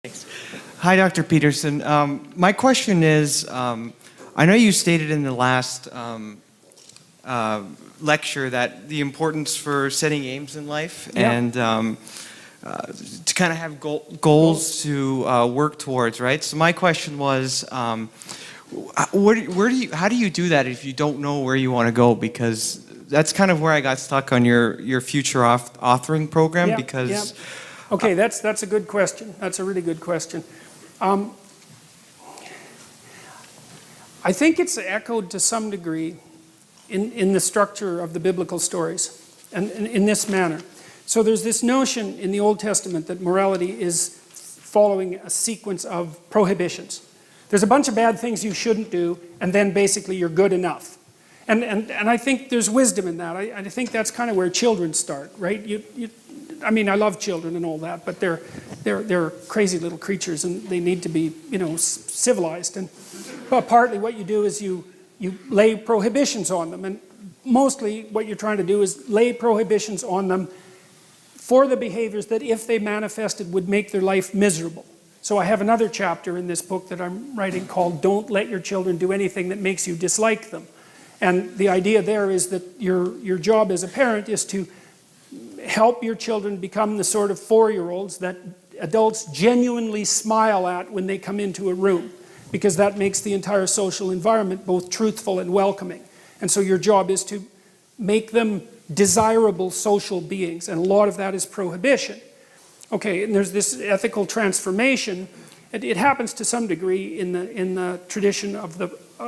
Thanks. Hi, Dr. Peterson. My question is, I know you stated in the last lecture that the importance for setting aims in life and to kind of have goals to work towards, right? So my question was, how do you do that if you don't know where you want to go? Because that's kind of where I got stuck on your future authoring program. Because okay, that's a good question. That's a really good question. I think it's echoed to some degree in the structure of the biblical stories, and in this manner. So there's this notion in the Old Testament that morality is following a sequence of prohibitions. There's a bunch of bad things you shouldn't do, and then basically you're good enough. And I think there's wisdom in that. I think that's kind of where children start, right? I mean, I love children and all that, but they're crazy little creatures, and they need to be, civilized. And but partly what you do is you lay prohibitions on them, and mostly what you're trying to do is lay prohibitions on them for the behaviors that, if they manifested, would make their life miserable. So I have another chapter in this book that I'm writing called "Don't Let Your Children Do Anything That Makes You Dislike Them." And the idea there is that your job as a parent is to help your children become the sort of 4-year-olds that adults genuinely smile at when they come into a room, because that makes the entire social environment both truthful and welcoming. And so your job is to make them desirable social beings, and a lot of that is prohibition. Okay, and there's this ethical transformation. It happens to some degree in the tradition of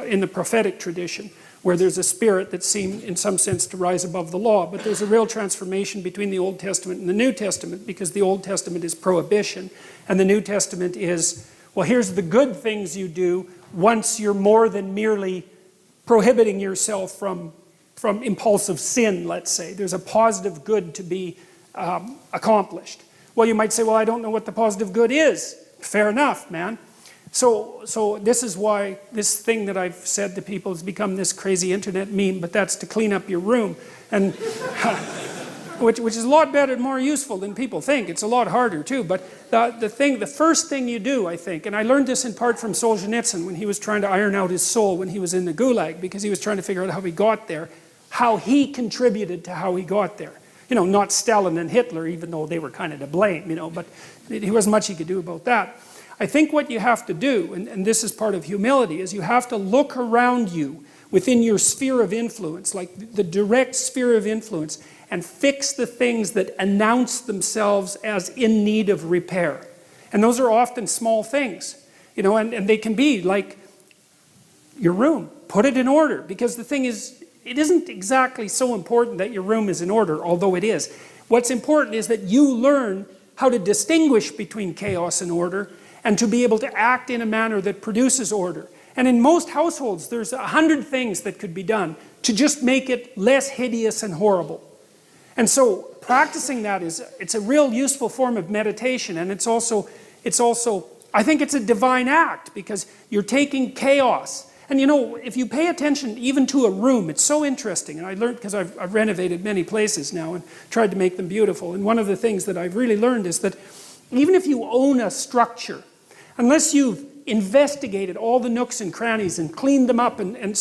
in the prophetic tradition, where there's a spirit that seemed in some sense to rise above the law. But there's a real transformation between the Old Testament and the New Testament, because the Old Testament is prohibition and the New Testament is, well, here's the good things you do once you're more than merely prohibiting yourself from impulsive sin, let's say. There's a positive good to be accomplished. Well, you might say, well, I don't know what the positive good is. Fair enough, man. So this is why this thing that I've said to people has become this crazy internet meme, but that's to clean up your room, and which is a lot better and more useful than people think. It's a lot harder too, but the first thing you do, I think, and I learned this in part from Solzhenitsyn when he was trying to iron out his soul when he was in the Gulag, because he was trying to figure out how he got there, how he contributed to how he got there. Not Stalin and Hitler, even though they were kind of to blame, but there wasn't much he could do about that. I think what you have to do, and this is part of humility, is you have to look around you within your sphere of influence, like the direct sphere of influence, and fix the things that announce themselves as in need of repair. And those are often small things, and they can be like your room. Put it in order, because the thing is, it isn't exactly so important that your room is in order, although it is. What's important is that you learn how to distinguish between chaos and order, and to be able to act in a manner that produces order. And in most households, there's 100 things that could be done to just make it less hideous and horrible. And so practicing that it's a real useful form of meditation, and it's also, I think it's a divine act, because you're taking chaos. And if you pay attention even to a room, it's so interesting. And I learned, because I've renovated many places now and tried to make them beautiful. And one of the things that I've really learned is that even if you own a structure, unless you've investigated all the nooks and crannies and cleaned them up and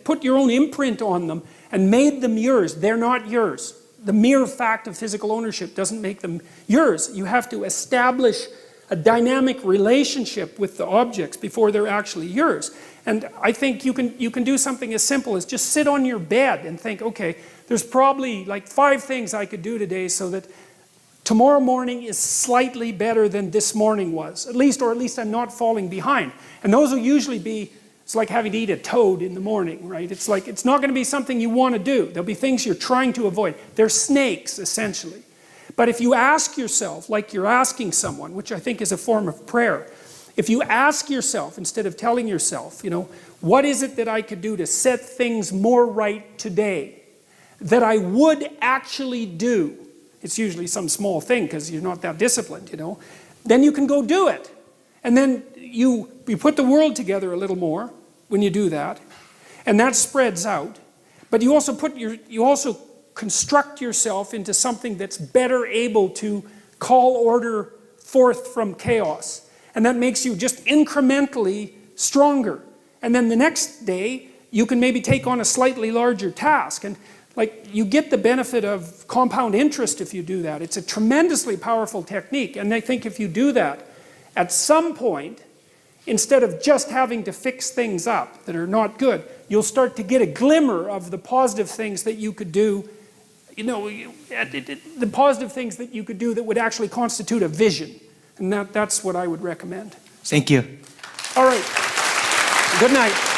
put your own imprint on them and made them yours, they're not yours. The mere fact of physical ownership doesn't make them yours. You have to establish a dynamic relationship with the objects before they're actually yours. And I think you can do something as simple as just sit on your bed and think, okay, there's probably like 5 things I could do today so that tomorrow morning is slightly better than this morning was, or at least I'm not falling behind. And those will usually be, it's like having to eat a toad in the morning, right? It's like, it's not going to be something you want to do. There'll be things you're trying to avoid. They're snakes, essentially. But if you ask yourself, like you're asking someone, which I think is a form of prayer, if you ask yourself, instead of telling yourself, what is it that I could do to set things more right today, that I would actually do? It's usually some small thing, because you're not that disciplined, Then you can go do it. And then you put the world together a little more when you do that. And that spreads out. But you also construct yourself into something that's better able to call order forth from chaos. And that makes you just incrementally stronger. And then the next day, you can maybe take on a slightly larger task. And like, you get the benefit of compound interest if you do that. It's a tremendously powerful technique. And I think if you do that, at some point, instead of just having to fix things up that are not good, you'll start to get a glimmer of the positive things that you could do, you know, the positive things that you could do that would actually constitute a vision. And that's what I would recommend. Thank you. All right. Good night.